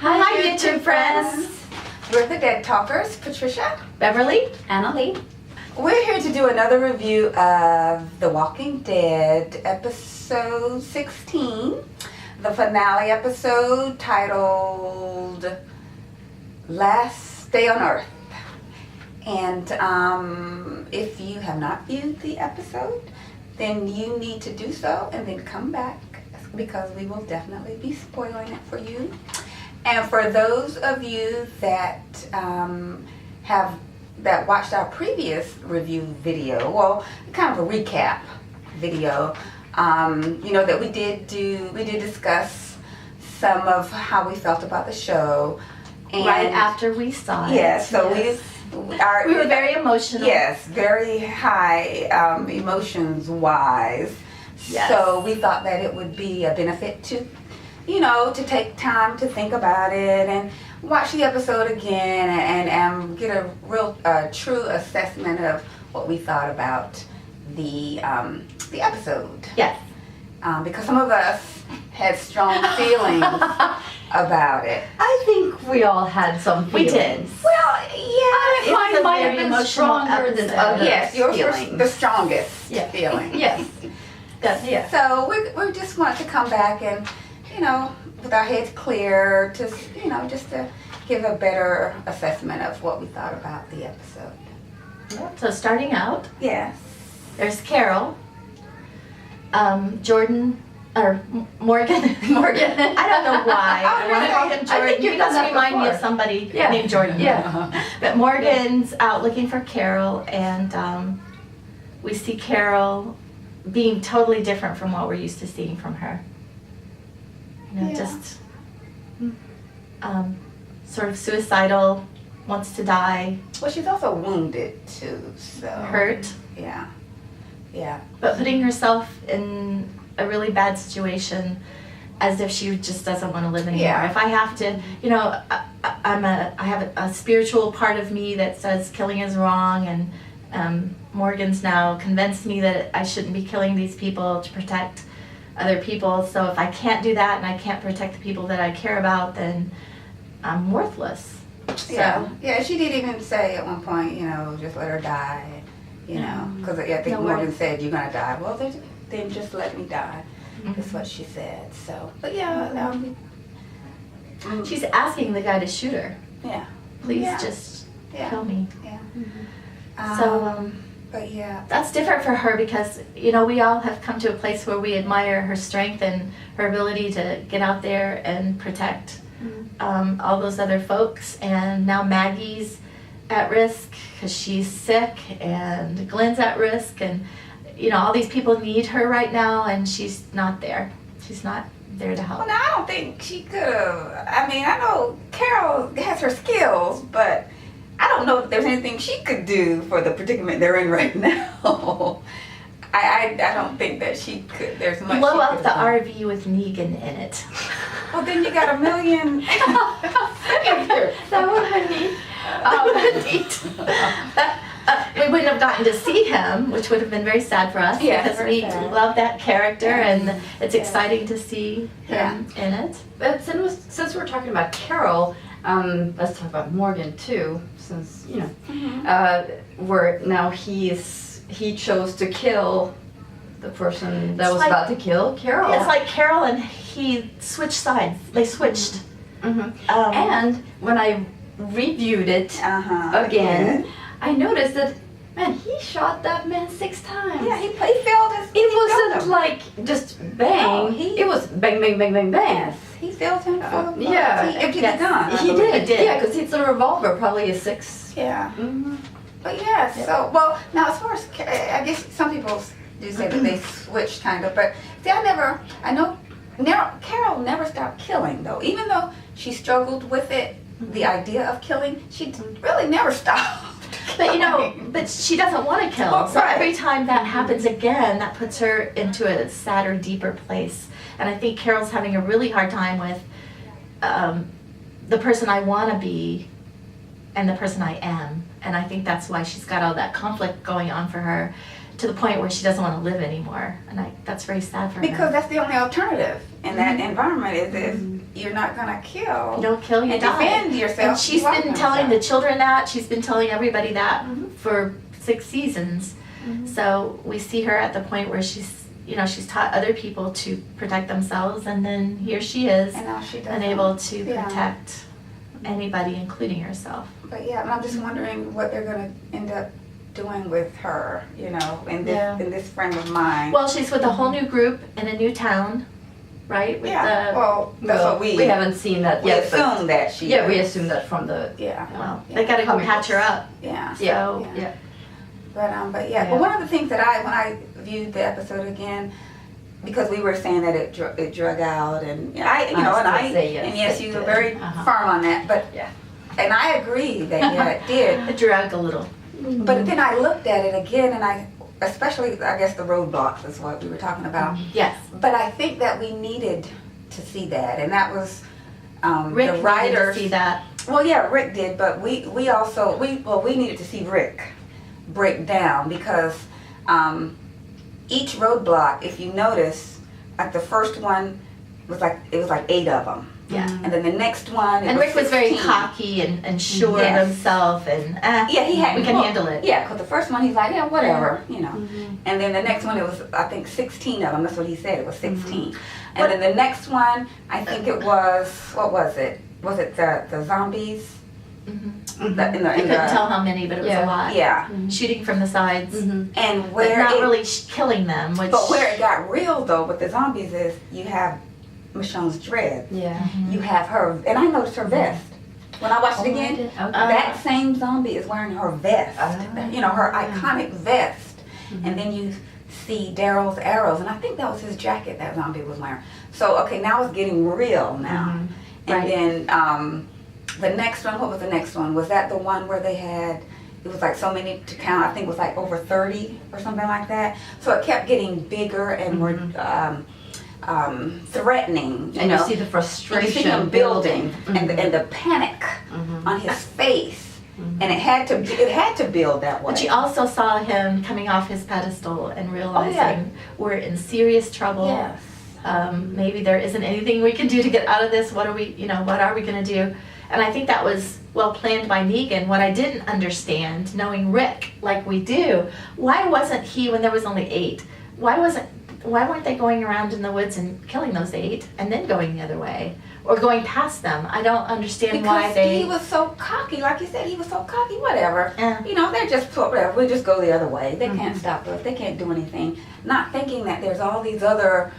Hi, YouTube friends. We're the Dead Talkers, Patricia, Beverly, Annalie. We're here to do another review of The Walking Dead, episode 16, the finale episode titled Last Day on Earth. And if you have not viewed the episode, then you need to do so and then come back, because we will definitely be spoiling it for you. And for those of you that that watched our previous review video, well, kind of a recap video, you know that we did discuss some of how we felt about the show. And Right after we saw it. yes, so yes. we were very emotional. Yes, very high emotions wise. Yes. So we thought that it would be a benefit to, you know, to take time to think about it and watch the episode again and get a real true assessment of what we thought about the episode. Yes. Because some of us had strong feelings about it. I think we all had some We feelings. did. Well, yeah. Mine It might might have have been been stronger than episode. others. Yes, yours was feelings. the strongest Yeah. feeling. Yes. Yes. So we just want to come back and, you know, with our heads clear, to, you know, just to give a better assessment of what we thought about the episode. So starting out, Yes. there's Carol, Jordan, or Morgan. Morgan. I don't know why. I want to call him I Jordan. think you've He done doesn't that remind me of before. somebody Yeah. named Jordan. Yeah. But Morgan's out looking for Carol, and we see Carol being totally different from what we're used to seeing from her. You know, Yeah. just sort of suicidal, wants to die, Well, she's also wounded too, so. hurt, Yeah. Yeah. but putting herself in a really bad situation as if she just doesn't want to live anymore. Yeah. If I have to, you know, I have a spiritual part of me that says killing is wrong, and Morgan's now convinced me that I shouldn't be killing these people to protect other people. So if I can't do that and I can't protect the people that I care about, then I'm worthless. Yeah. Yeah, she did even say at one point, you know, just let her die, you know, because I think No Morgan worries. said, you're going to die. Well, then just let me die. That's what she said. So, but yeah, She's asking the guy to shoot her. yeah, Please Yeah. just yeah, kill me. yeah. So But yeah, that's different for her because, you know, we all have come to a place where we admire her strength and her ability to get out there and protect all those other folks. And now Maggie's at risk because she's sick, and Glenn's at risk, and, you know, all these people need her right now, and she's not there. She's not there to help. well, now I don't think she could have. I mean, I know Carol has her skills, but I don't know if there's anything she could do for the predicament they're in right now. I don't think that she could. There's much. Blow she up could the do. RV with Negan in it. Well, then you got a million. That would have been neat. We wouldn't have gotten to see him, which would have been very sad for us, Yeah, because very we sad. love that character, Yeah. and it's exciting to see him in it. But since we're talking about Carol, let's talk about Morgan too, since, you know, where now he chose to kill the person that It's was like- about to kill Carol. It's like Carol and he switched sides. They switched. Mhm. Um, And when I reviewed it Uh-huh. again, I noticed that, man, he shot that man 6 times. Yeah, he failed his. It wasn't like just bang. No, he- it was bang, bang, bang, bang, bang. He failed him full of yeah, bullets. He emptied yes. the gun. I He believe. did. did. Yeah, because it's a revolver, probably a 6. Yeah. Mm-hmm. But yeah, so, well, now as far as, I guess some people do say that they switched kind of, but see, I know Carol never stopped killing though. Even though she struggled with it, the idea of killing, she really never stopped. But you know, but she doesn't want to kill. Oh, So right. every time that happens again, that puts her into a sadder, deeper place. And I think Carol's having a really hard time with the person I want to be and the person I am. And I think that's why she's got all that conflict going on for her, to the point where she doesn't want to live anymore. And that's very sad for her. Because that's the only alternative in that environment is if you're not gonna kill. You don't kill, you and die. defend yourself. And she's you are been gonna telling die. the children that. She's been telling everybody that Mhm. for 6 seasons. So we see her at the point where she's, you know, she's taught other people to protect themselves, and then here she is, And now she doesn't. unable to Yeah. protect anybody, including herself. But yeah, and I'm just wondering what they're gonna end up doing with her, you know, and this Yeah. and this friend of mine. Well, she's with a whole new group in a new town, right? With yeah. Well, that's Well, what we haven't seen that we yet. but- assume that she. Yeah, we is. assume that from the. Yeah. well, Yeah. they gotta go Comic patch her books. up. Yeah. So, Yeah. But Yeah. but one of the things that when I viewed the episode again, because we were saying that it drug out, and I was gonna say yes, and yes, it you were did. very Uh-huh. firm on that, but Yeah. and I agree that yeah, it did. It drug a little. But then I looked at it again, and especially I guess the roadblocks is what we were talking about. Yes. But I think that we needed to see that, and that was Rick the needed writers. to see that. Well, yeah, Rick did, but we also we needed to see Rick break down because each roadblock, if you notice, like the first one was like 8 of them, Yeah. and then the next one. And Rick was very 16. cocky and sure Yes. of himself, and Yeah, he had. we can well, handle it. Yeah, because the first one he's like, yeah, whatever, you know. Mm-hmm. And then the next one, it was, I think, 16 of them. That's what he said. It was 16. And What- then the next one, I think it was, what was it? Was it the zombies? Mhm. The, in the, I in couldn't the, tell how many, but it was Yeah. a lot. yeah. Shooting from the sides, Mm-hmm. And but where not it, really killing them. Which, but where it got real though with the zombies is you have Michonne's dread. Yeah. Mhm. You have her, and I noticed her vest. When I watched it again, Okay. that same zombie is wearing her vest. Ah. You know, her iconic vest. Mhm. And then you see Daryl's arrows, and I think that was his jacket that zombie was wearing. So, okay, now it's getting real now. Mhm. And Right. then the next one, what was the next one? Was that the one where they had, it was like so many to count, I think it was like over 30 or something like that. So it kept getting bigger and more threatening, you And know. you see the You frustration see him building Mhm. and the panic Mhm. on his face. Mhm. And it had to build that way. but you also saw him coming off his pedestal and realizing Oh, yeah. we're in serious trouble. Yes. Maybe there isn't anything we can do to get out of this. What are we going to do? And I think that was well planned by Negan. What I didn't understand, knowing Rick like we do, why wasn't he, when there was only 8, why weren't they going around in the woods and killing those 8 and then going the other way? Or going past them? I don't understand why Because they... he was so cocky, like you said, he was so cocky, whatever. Yeah. You know, they're just, whatever, we'll just go the other way. They can't Mm-hmm. stop us, they can't do anything. Not thinking that there's all these other,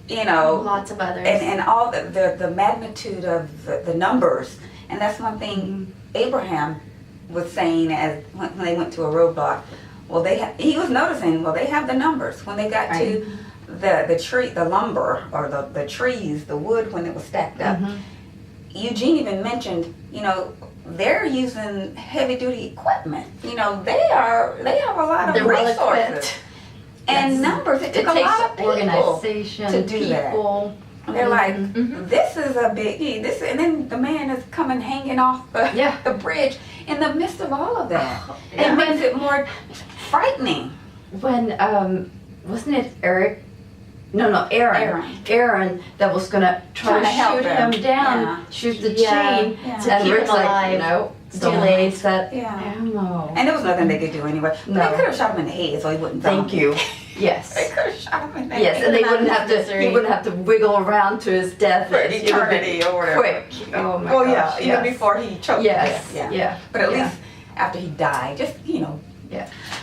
you know, Lots of others. and all the magnitude of the numbers. And that's one thing Mm-hmm. Abraham was saying as when they went to a roadblock. Well, he was noticing, well, they have the numbers. When they got to the tree, the lumber, or the trees, the wood when it was stacked up. Mhm. Eugene even mentioned, you know, they're using heavy duty equipment. You know, they have a lot of They're well resources equipped. and Yes. numbers. It It took a lot of takes people. organization, to do that. people. And they're like, Mhm. this is a big this, and then the man is coming hanging off Yeah. the bridge in the midst of all of that. Yeah. It makes it more frightening. When wasn't it Eric? No, Aaron. Aaron that was gonna try Trying to to help shoot him him. down, Yeah. shoot the Yeah. chain, Yeah. To and keep Rick's him like, alive. no, Too don't late. waste that Yeah. ammo. And there was nothing they could do anyway. But No. they could have shot him in the head so he wouldn't Thank die. you. Yes. They could have shot him in the Yes, head. and they Not wouldn't have to. misery. He wouldn't have to wiggle around to his death For It would've been eternity or whatever. Quick. Oh my Well, gosh. yeah, even yes. before he choked. Yes. to death, Yeah. But at Yeah. least after he died, just, you know.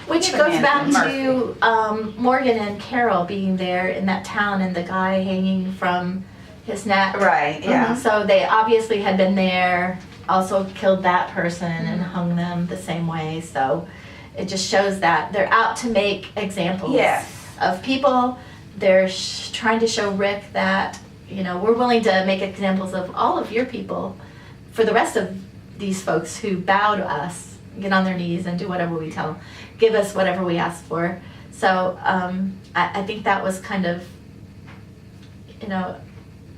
Which Give a goes man back some to Morgan and Carol being there in that town and the guy hanging from his neck. Right, Mhm. So they obviously had been there, also killed that person and hung them the same way. So it just shows that they're out to make examples Yes. of people. They're trying to show Rick that, you know, we're willing to make examples of all of your people for the rest of these folks who bow to us, get on their knees and do whatever we tell them, give us whatever we ask for. So I think that was kind of, you know,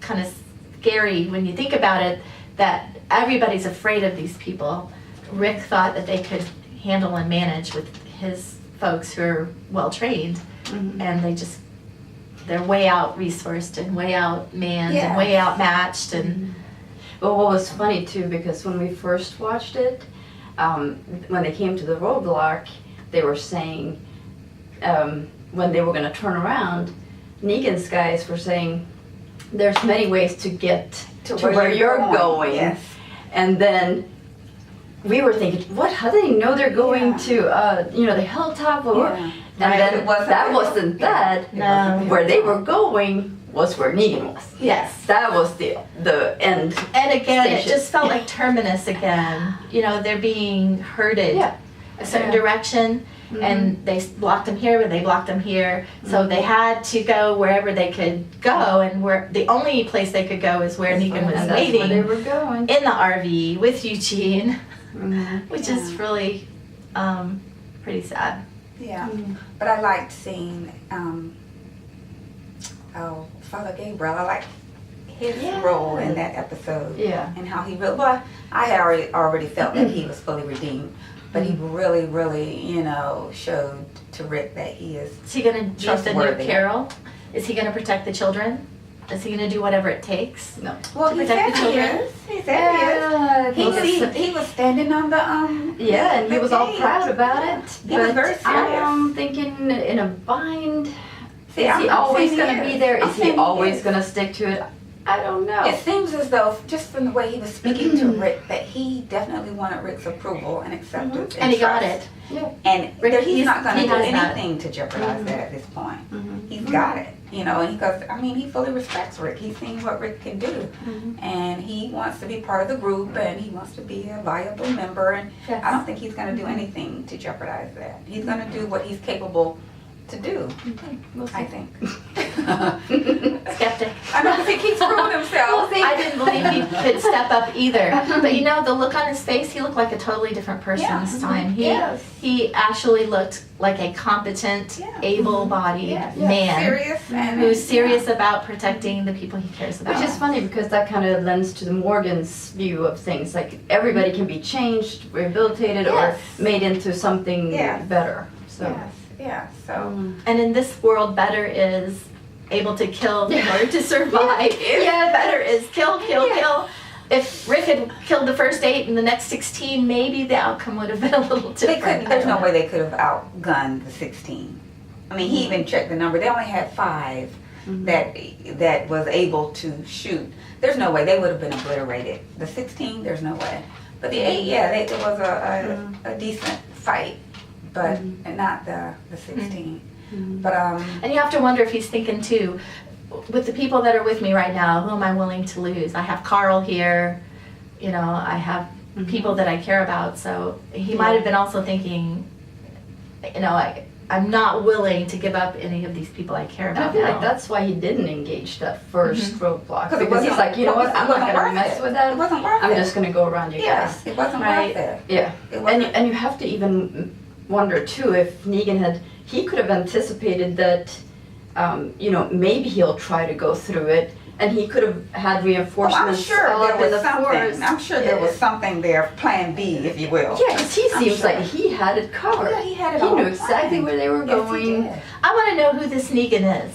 kind of scary when you think about it, that everybody's afraid of these people. Rick thought that they could handle and manage with his folks who are well trained, Mhm. and they're way out resourced and way out manned and Yes. way outmatched and But what was funny too, because when we first watched it, when they came to the roadblock, they were saying when they were going to turn around, Negan's guys were saying, "There's many ways to get to where you're going." Yes. And then we were thinking, what? How do they know they're going to, the hilltop? Or, Yeah. And Right, then it wasn't- that wasn't that. No. Where they were going was where Negan was. yes. That was the end. And again, it Station. just felt like Terminus again. You know, they're being herded Yeah. a certain Yeah. direction, and they blocked them here, and they blocked them here. So they had to go wherever they could go, and where the only place they could go is where Negan was And that's where they waiting were going. in the RV with Eugene, Mhm. which is really pretty sad. Yeah. Mhm. But I liked seeing Father Gabriel. I liked his Yeah. role in that episode. Yeah. And how he really, well, I had already felt that he was fully redeemed, but he really, really, showed to Rick that he is. Is he going to use the new Trustworthy. Carol? Is he going to protect the children? Is he going to do whatever it takes? No. Well, To he protect said the he children? is. He said he is. He was standing on the Yeah, and he the was all gate. proud about it. He was but very serious. I'm thinking in a bind. See, Is he I'm always saying going to he be is. there? I'm Is he saying he always is. going to stick to it? I don't know. It seems as though, just from the way he was speaking to Rick, that he definitely wanted Rick's approval and acceptance. And he got trust. it. And Rick, he's he's- not going to he do has that. anything to jeopardize that at this point. Mhm. He's got it, and because, he fully respects Rick. He's seen what Rick can do. And he wants to be part of the group, and he wants to be a viable member. And Yes. I don't think he's going to do anything to jeopardize that. He's going to do what he's capable to do, We'll see. I think. Skeptic. I know, because he keeps proving himself. I didn't believe he could step up either. But the look on his face, he looked like a totally different person Yeah. this time. Yes. He actually looked like a competent, Yeah. able-bodied Yes. man Serious and who's serious about protecting the people he cares about. Which is funny because that kind of lends to the Morgan's view of things. Like everybody can be changed, rehabilitated, Yes. or made into something Yes. better. So. Yes, yeah, so. Mm. And in this world, better is able to kill in order to survive. Yeah, better is kill, kill, Yeah. kill. If Rick had killed the first 8 and the next 16, maybe the outcome would have been a little They different. couldn't, there's no way they could have outgunned the 16. He even checked the number. They only had 5 that was able to shoot. There's no way they would have been obliterated. The 16, there's no way. But the 8, yeah, it was a decent fight, but not the 16. But And you have to wonder if he's thinking too, with the people that are with me right now, who am I willing to lose? I have Carl here, I have people that I care about, so he might have been also thinking, I'm not willing to give up any of these people I care And about I feel now. like that's why he didn't engage that first roadblock. Because it Because he's wasn't- like, you know what, I'm not going to worth mess it. with It that. wasn't worth I'm it. just going to go around you Yeah, guys. it wasn't Right. worth it. Yeah. It And, wasn't. and you have to even wonder too if Negan he could have anticipated that, maybe he'll try to go through it, and he could have had I'm reinforcements sure all there up in was the forest. something. I'm sure there was something there, plan B, if you will. Yeah, because he I'm seems sure. like he had it covered. Oh, yeah, he had it He all knew exactly planned. where they were Yes, he going. did. I want to know who this Negan is.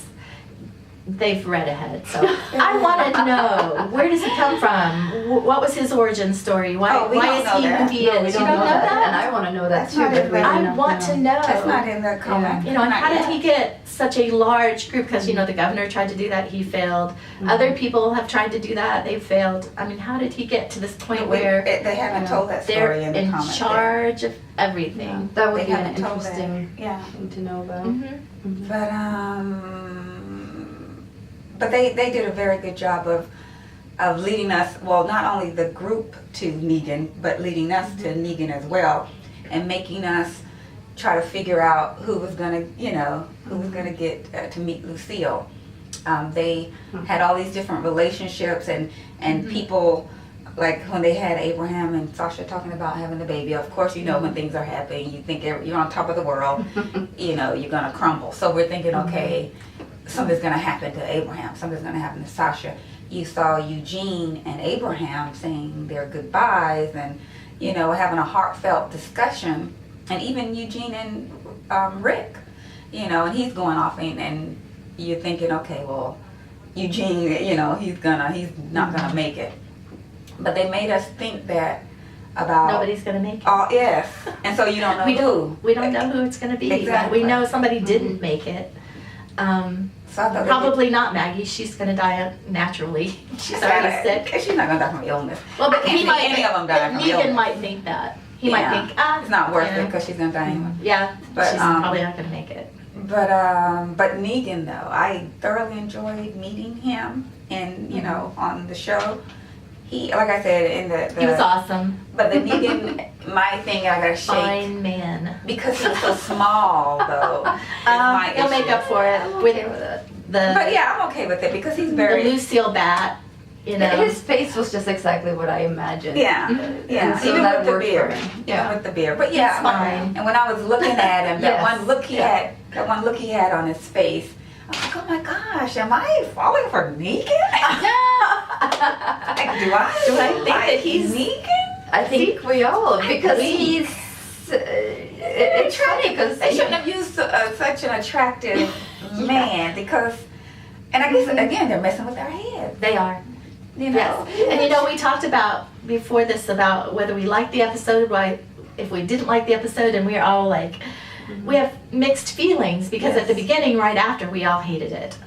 They've read ahead, so I want to know, where does he come from? What was his origin story? Why, Oh, we why don't is know he that. who he No, is? we You don't don't know that. And that? I want to know that That's too. not But in we there. do I not want know. to know. That's not in the comment. And how did he get such a large group? Because, the governor tried to do that, he failed. Other people have tried to do that, they've failed. How did he get to this point where They haven't told that they're story in the in comment. charge of Yeah, everything? that would They be an haven't told that. interesting Yeah. thing to know about. Mm-hmm. But they did a very good job of leading us, well, not only the group to Negan, but leading us to Negan as well, and making us try to figure out who was gonna get to meet Lucille. They had all these different relationships and people, like when they had Abraham and Sasha talking about having the baby. Of course, when things are happening, you think you're on top of the world, you're gonna crumble. So we're thinking, okay, something's gonna happen to Abraham, something's gonna happen to Sasha. You saw Eugene and Abraham saying their goodbyes and, having a heartfelt discussion. And even Eugene and Rick, and he's going off and you're thinking, okay, well, Eugene, he's not gonna make it. But they made us think that about Nobody's gonna make it. Oh yes, and so you don't know who. We don't know who it's gonna be. Exactly. We know somebody didn't make it. So I thought Probably not Maggie. She's gonna die naturally. She's already sick. She's not gonna die from illness. Well, but I can't he see might. any of them die from Negan illness. might think that. He might Yeah. think, It's not worth yeah. it because she's gonna die anyway. Yeah, But, she's probably not gonna make it. But Negan though, I thoroughly enjoyed meeting him, and on the show, he, like I said, in the He was awesome. But the Negan, my thing, I gotta shake Fine man. because he's so small though. is my He'll make issue. up for it with the But yeah, I'm okay with it because he's the very. Lucille bat. You know. His face was just exactly what I imagined. Yeah, yeah. And so Even that with the worked for beard. me. Even Yeah. with the beard. But yeah, It's fine. and when I was looking at him, that Yes. one look he had, on his face, I was like, oh my gosh, am I falling for Negan? Like, do I think that he's- Negan? I think we all, because we- he's. It's funny because They shouldn't have used such an attractive man because, and I guess again they're messing with our heads. They are. You know. Yes. And you know, we talked about before this about whether we liked the episode, why if we didn't like the episode, and we were all like, we have mixed feelings because at the beginning, right after, we all hated it.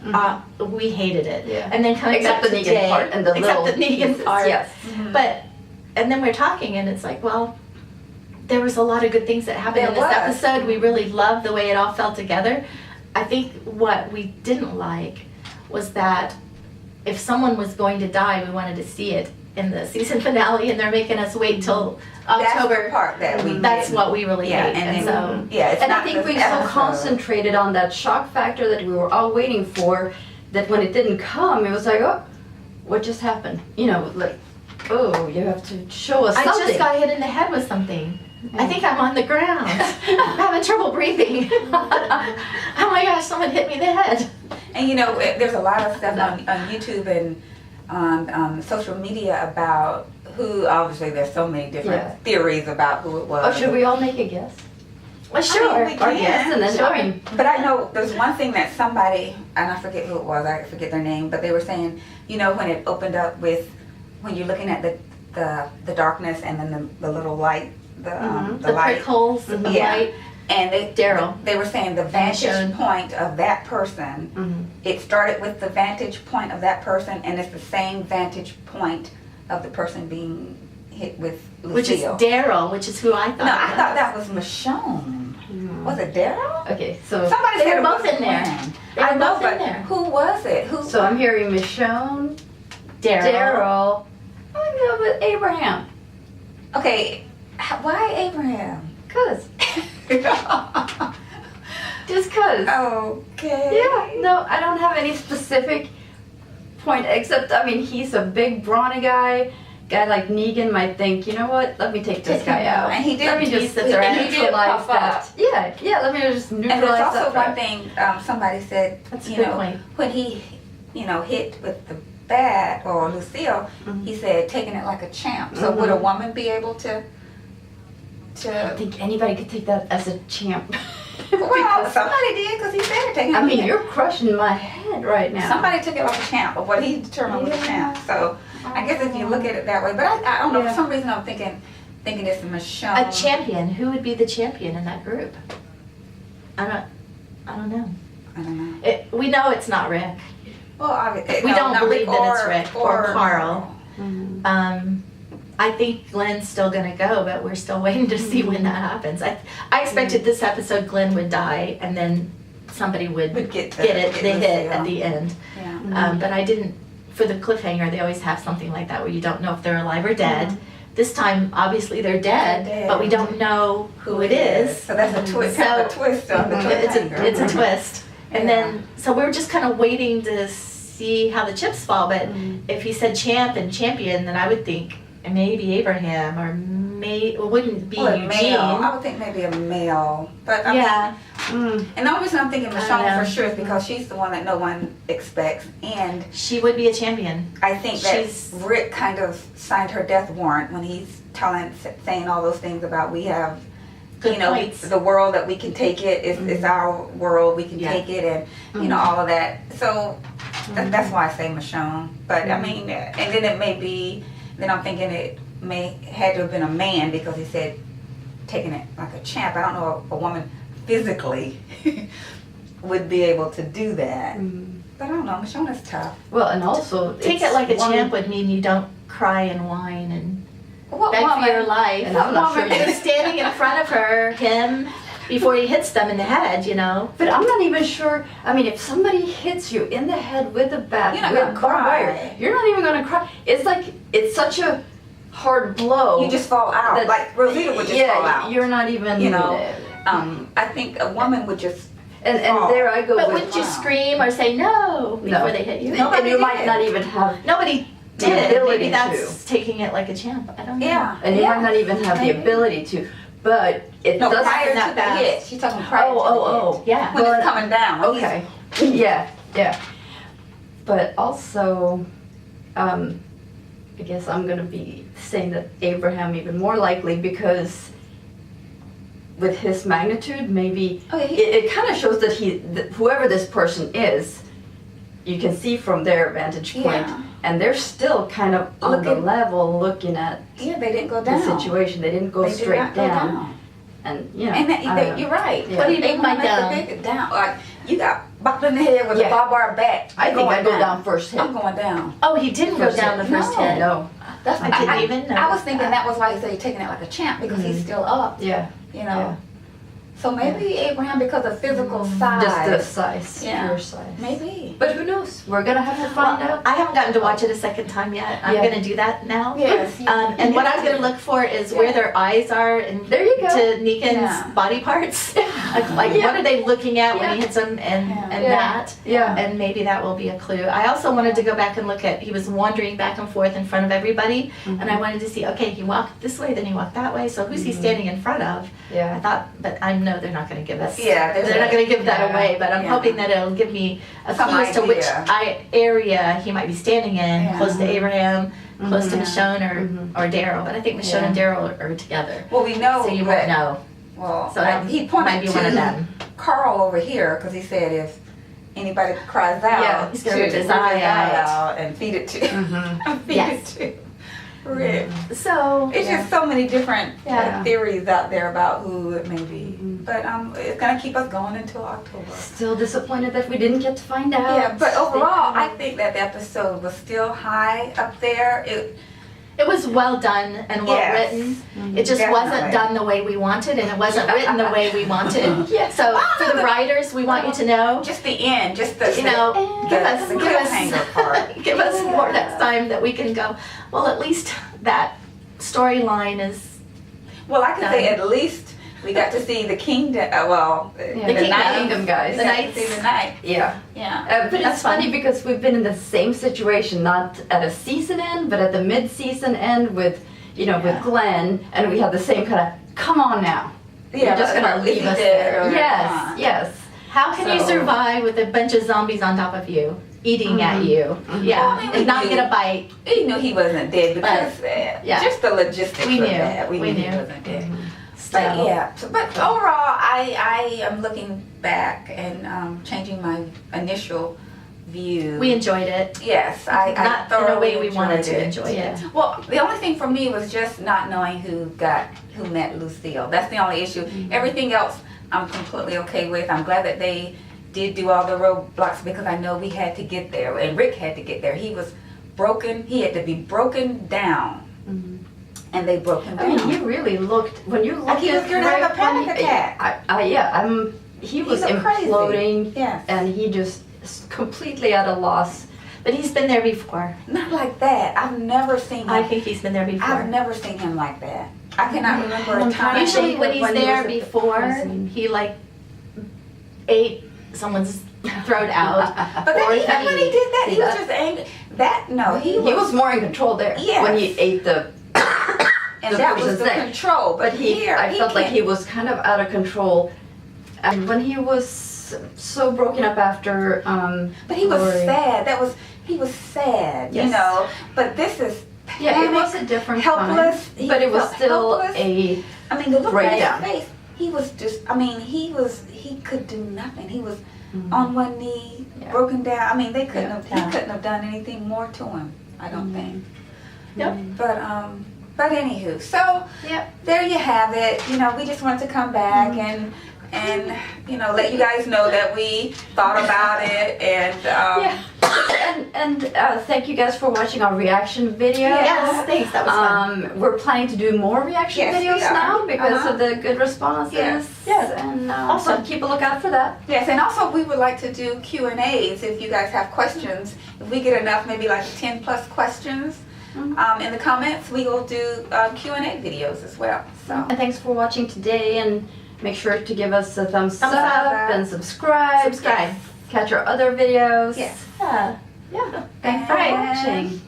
We hated it. Yeah. And then coming except back the Negan today, part and the except little the Negan pieces, part. Yes. But and then we're talking, and it's like, well, there was a lot of good things that happened There in this was. episode. We really loved the way it all fell together. I think what we didn't like was that if someone was going to die, we wanted to see it in the season finale, and they're making us wait till That's the October. part that we. That's didn't. what we really Yeah, hate. and And then- so, Yeah, it's And I not think the we so episode. concentrated on that shock factor that we were all waiting for, that when it didn't come, it was like, oh, what just happened? Like, oh, you have to show us I something. just got hit in the head with something. I think I'm on the ground. I'm having trouble breathing. Oh my gosh, someone hit me in the head. And there's a lot of stuff on YouTube and on social media about who. Obviously, there's so many different Yeah. theories about who it was. Oh, should we all make a guess? Well, sure. we Or can. yes, and then Sure. I mean, But I know there's one thing that somebody, and I forget who it was, I forget their name, but they were saying, when it opened up with, when you're looking at the darkness and then the little light, the The light. prick holes and the Yeah. light. And Daryl. they were saying the vantage Shown. point of that person, it started with the vantage point of that person, and it's the same vantage point of the person being hit with Lucille. Which is Daryl, which is who I thought. No, I it thought was. that was Michonne. Was it Daryl? okay, so Somebody They said were it both was in there. Gwen. They were I know, both in but there. who was it? Who? so I'm hearing Michonne, Daryl. Daryl. I'm gonna go with Abraham. Okay, why Abraham? Cause, just cause. Okay. Yeah, no, I don't have any specific point except, I mean, he's a big brawny guy. Guy like Negan might think, you know what? Let me take this Take guy him out. out. And he did. Let me He's just the threat. He did neutralize pop up. that. Yeah, let me just And there's neutralize also that. one threat. thing somebody said. That's a good point. When he, hit with the bat or Lucille, he said taking it like a champ. So would a woman be able to? I don't think anybody could take that as a champ. Well, Because, somebody did because he said it. Taking I it mean, like you're crushing my head right now. somebody took it like a champ, or what he determined was a champ. So I guess if you look at it that way, but I don't know. Yeah. For some reason, I'm thinking it's Michonne. A champion. Who would be the champion in that group? I don't know. I don't know. We know it's not Rick. Well, We don't not believe Rick that it's Rick or Carl. Mhm. I think Glenn's still gonna go, but we're still waiting to see when that happens. I expected this episode Glenn would die and then somebody would Would get the hit Lucille. at the end. Yeah. But I didn't, for the cliffhanger, they always have something like that where you don't know if they're alive or dead. This time, obviously they're dead, They're dead. but we don't know who it is. So that's a twist. Kind of a So- twist on the cliffhanger. It's a twist. And Yeah. then, so we're just kind of waiting to see how the chips fall. But if he said champ and champion, then I would think maybe Abraham or it wouldn't be Or a Eugene. male. I would think maybe a male. But I Yeah, mean, and the only reason I'm thinking I Michonne know. for sure is because she's the one that no one expects. And she would be a champion. I think that She's- Rick kind of signed her death warrant when he's saying all those things about we have Good you know, points. the world that we can take it. It's our world. We can Yeah. take it, and you know all of that. So that's why I say Michonne. But I mean, and then it may be. Then I'm thinking it may had to have been a man because he said taking it like a champ. I don't know if a woman physically would be able to do that. But I don't know. Michonne is tough. Well, and also Take it's it like a one- champ would mean you don't cry and whine and What beg for your woman? life. And I'm not sure And he's standing in front of him before he hits them in the head, you know. But I'm not even sure. I mean, if somebody hits you in the head with a bat, You're not with gonna barbed cry. wire, you're not even gonna cry. It's like it's such a hard blow. You just fall out. that- Like Rosita would just fall out. You're not even. You know, I think a woman would just. And fall. there I go But with. wouldn't you wow. scream or say no before No. they hit you? No. And you Nobody might did. not even have. Nobody The did. ability Maybe that's taking it like a champ. I don't know. Yeah. And you might not even have maybe. the ability to. But it No, does. prior not to the fast. hit. She's talking prior to the hit. Oh. Yeah. When Well, it's coming down. when he's- Okay. Yeah. But also, I guess I'm gonna be saying that Abraham even more likely because with his magnitude, maybe Oh, yeah, it kind of shows that whoever this person is, you can see from their vantage point, Yeah. and they're still kind of on the Looking- level looking at Yeah, they didn't go the down. situation. They didn't go They did straight not go down, and you know, And that, I don't know. you're right. Yeah. What do you mean by Abraham down? has to take it down. Like you got bopped in the head with Yeah. a barbed wire bat. I think I go down first hit. I'm going down. Oh, he didn't go First down the hit. first No. hit. No. That's I didn't even know. I was thinking that was why he said he's taking it like a champ because he's still up. Yeah. You know. Yeah. So maybe Abraham because of physical size. Just the size, Yeah. pure size. Maybe. But who knows? We're gonna have to find out. I haven't gotten to watch it a second time yet. I'm Yeah. going to do that now. Yes. And what I'm going to look for is where their eyes are and There you go. to Negan's Yeah. body parts. like what are they looking at when he hits them and Yeah. that. Yeah. And maybe that will be a clue. I also wanted to go back and look at, he was wandering back and forth in front of everybody. And I wanted to see, okay, he walked this way, then he walked that way. So who's he standing in front of? I Yeah. thought, but I know they're not going to give us. Yeah, they're not going to give that yeah, away. But I'm yeah. hoping that it'll give me a Some clue as to which idea. area he might be standing in, Yeah. close to Abraham, close to Mhm. Michonne or Daryl. But I think Michonne and Daryl are together, Well, we know. so you that, won't know. Well, So that he pointed might be to one of them. Carl over here because he said if anybody cries out, Yeah, he's gonna rip his rip eye out. and feed it to Mhm. feed Yes. it to Rick. So It's just so many different Yeah. theories out there about who it may be. Mhm. But it's gonna keep us going until October. Still disappointed that we didn't get to find out. Yeah, but overall, I think that the episode was still high up there. it was well done and well Yes. written. It just Definitely. wasn't done the way we wanted, and it wasn't written the way we wanted. Yes. So for the writers, we want you to know, Just the end, just the you know, the, give us the cliffhanger part. give us more next time that we can go. Well, at least that storyline is Well, I can say Done. at least we got to see the kingdom. Yeah, The the kingdom. kingdom guys. We The got to knights. see the night. Yeah. Yeah. But That's it's funny because we've been in the same situation, not at a season end, but at the mid-season end with, Yeah. with Glenn, and we had the same kind of, come on now. Yeah, You're just but gonna is leave he us dead there. or Yes, not? yes. how can you So- survive with a bunch of zombies on top of you, eating at you? Mhm. Yeah, Well, I mean, we and not knew- get a bite. We knew he wasn't dead because yeah. just the logistics We of knew. that. We We knew he knew. wasn't dead. So, But yeah, but overall, I am looking back and changing my initial view. we enjoyed it. Yes, I Not in a thoroughly way we wanted enjoyed to it. enjoy it. Well, the only thing for me was just not knowing who met Lucille. That's the only issue. Everything else I'm completely okay with. I'm glad that they did do all the roadblocks because I know we had to get there and Rick had to get there. He was broken. He had to be broken down, and they broke him I down. mean, he really looked, when you look Like he was at gonna have a Rick, panic when he- attack. he was He's a crazy. imploding, Yes. and he just completely at a loss. But he's been there before. Not like that. I've never seen him. I think he's been there before. I've never seen him like that. I cannot remember a I'm time. Usually when he's When he there was at the before, prison. he like ate someone's throat out. But or then even when he did that, See he was that? just angry. That no, he was more in control there Yes. when he ate the. and the that was person's the neck. control. But here, I felt like can't- he was kind of out of control, and when he was so broken up after. But he was Lori- sad. He was sad. You Yes. know. But this is Yeah, it panic, was a different helpless. time, He but it was felt still helpless. a. I mean, the look on breakdown. his face. he was just, I mean, he could do nothing. He was Mhm. on one knee, Yeah. broken down. I mean, he Yeah. couldn't have done anything more to him, I don't think. Yep. But anywho, so Yep. there you have it. You know, we just wanted to come back and you know, let you guys know that we thought about it and Yeah. And thank you guys for watching our reaction video. Yes, thanks. That was fun. We're planning to do more reaction Yes, we videos are. now because Uh-huh. of the good responses. Yes. Yes. And Awesome. so keep a lookout for that. yes, and also we would like to do Q&As if you guys have questions. If we get enough, maybe like 10 plus questions in the comments, we will do Q&A videos as well. So. And thanks for watching today, and make sure to give us a thumbs Thumbs up up. and subscribe. Subscribe. Catch our other videos. Yes. Yeah. Yeah. Thanks for And- watching.